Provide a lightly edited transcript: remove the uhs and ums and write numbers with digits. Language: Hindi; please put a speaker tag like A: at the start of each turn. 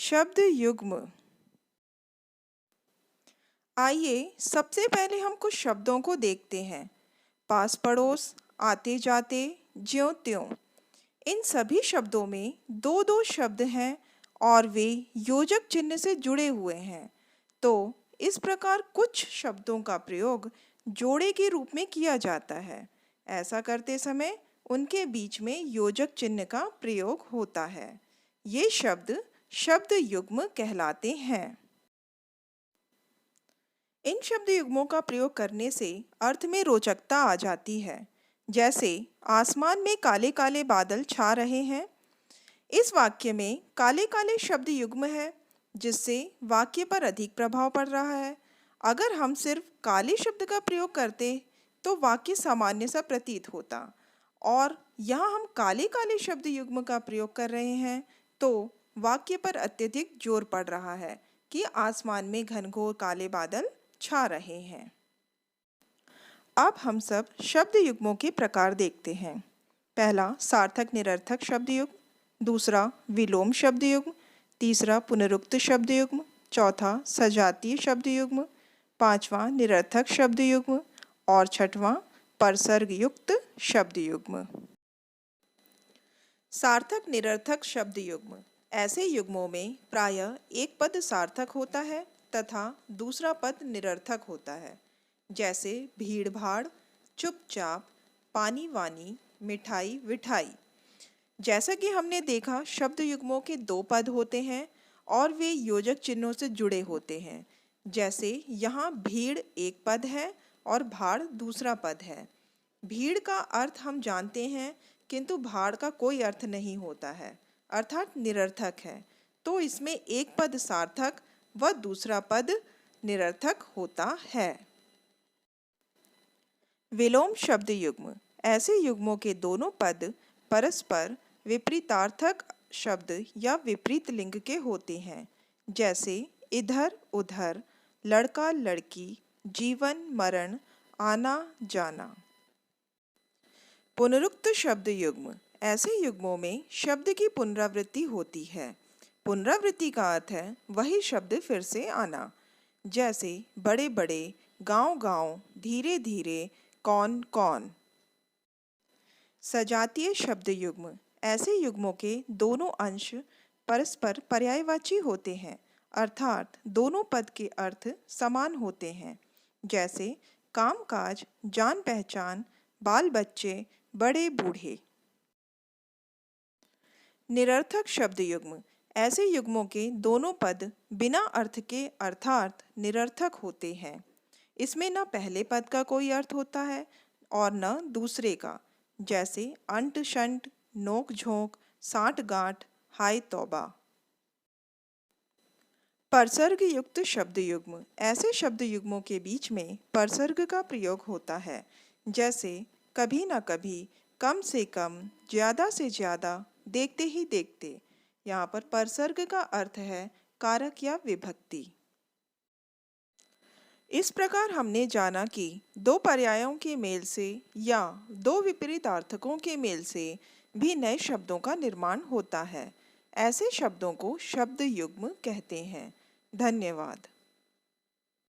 A: शब्द युग्म। आइए सबसे पहले हम कुछ शब्दों को देखते हैं। पास पड़ोस, आते जाते, ज्यों त्यों। इन सभी शब्दों में दो दो शब्द हैं और वे योजक चिन्ह से जुड़े हुए हैं। तो इस प्रकार कुछ शब्दों का प्रयोग जोड़े के रूप में किया जाता है। ऐसा करते समय उनके बीच में योजक चिन्ह का प्रयोग होता है। ये शब्द शब्द युग्म कहलाते हैं। इन शब्द युग्मों का प्रयोग करने से अर्थ में रोचकता आ जाती है। जैसे आसमान में काले काले बादल छा रहे हैं। इस वाक्य में काले काले शब्द युग्म है, जिससे वाक्य पर अधिक प्रभाव पड़ रहा है। अगर हम सिर्फ काले शब्द का प्रयोग करते तो वाक्य सामान्य सा प्रतीत होता, और यहाँ हम काले काले शब्द युग्म का प्रयोग कर रहे हैं तो वाक्य पर अत्यधिक जोर पड़ रहा है कि आसमान में घनघोर काले बादल छा रहे हैं। अब हम सब शब्द युग्मों के प्रकार देखते हैं। पहला सार्थक निरर्थक शब्द युग्म, दूसरा विलोम शब्द युग्म, तीसरा पुनरुक्त शब्द युग्म, चौथा सजातीय शब्द युग्म, पांचवा निरर्थक शब्द युग्म और छठवां परसर्ग युक्त शब्द युग्म। सार्थक निरर्थक शब्द युग्म। ऐसे युग्मों में प्रायः एक पद सार्थक होता है तथा दूसरा पद निरर्थक होता है। जैसे भीड़ भाड़, चुपचाप, पानी वानी, मिठाई विठाई। जैसा कि हमने देखा, शब्द युग्मों के दो पद होते हैं और वे योजक चिन्हों से जुड़े होते हैं। जैसे यहाँ भीड़ एक पद है और भाड़ दूसरा पद है। भीड़ का अर्थ हम जानते हैं, किंतु भाड़ का कोई अर्थ नहीं होता है, अर्थात निरर्थक है। तो इसमें एक पद सार्थक व दूसरा पद निरर्थक होता है। विलोम शब्द युग्म। ऐसे युग्मों के दोनों पद परस्पर विपरीतार्थक शब्द या विपरीत लिंग के होते हैं। जैसे इधर उधर, लड़का लड़की, जीवन मरण, आना जाना। पुनरुक्त शब्द युग्म। ऐसे युग्मों में शब्द की पुनरावृत्ति होती है। पुनरावृत्ति का अर्थ है वही शब्द फिर से आना। जैसे बड़े बड़े, गांव गांव, धीरे धीरे, कौन कौन। सजातीय शब्द युग्म। ऐसे युग्मों के दोनों अंश परस्पर पर्यायवाची होते हैं, अर्थात दोनों पद के अर्थ समान होते हैं। जैसे कामकाज, जान पहचान, बाल बच्चे, बड़े बूढ़े। निरर्थक शब्द युग्म। ऐसे युग्मों के दोनों पद बिना अर्थ के अर्थात निरर्थक होते हैं। इसमें न पहले पद का कोई अर्थ होता है और न दूसरे का। जैसे अंट शंट, नोक झोंक, साठ गांठ, हाय तौबा। परसर्ग युक्त शब्द युग्म। ऐसे शब्द युग्मों के बीच में परसर्ग का प्रयोग होता है। जैसे कभी न कभी, कम से कम, ज्यादा से ज्यादा, देखते ही देखते। यहाँ पर परसर्ग का अर्थ है कारक या विभक्ति। इस प्रकार हमने जाना कि दो पर्यायों के मेल से या दो विपरीतार्थकों के मेल से भी नए शब्दों का निर्माण होता है। ऐसे शब्दों को शब्द युग्म कहते हैं। धन्यवाद।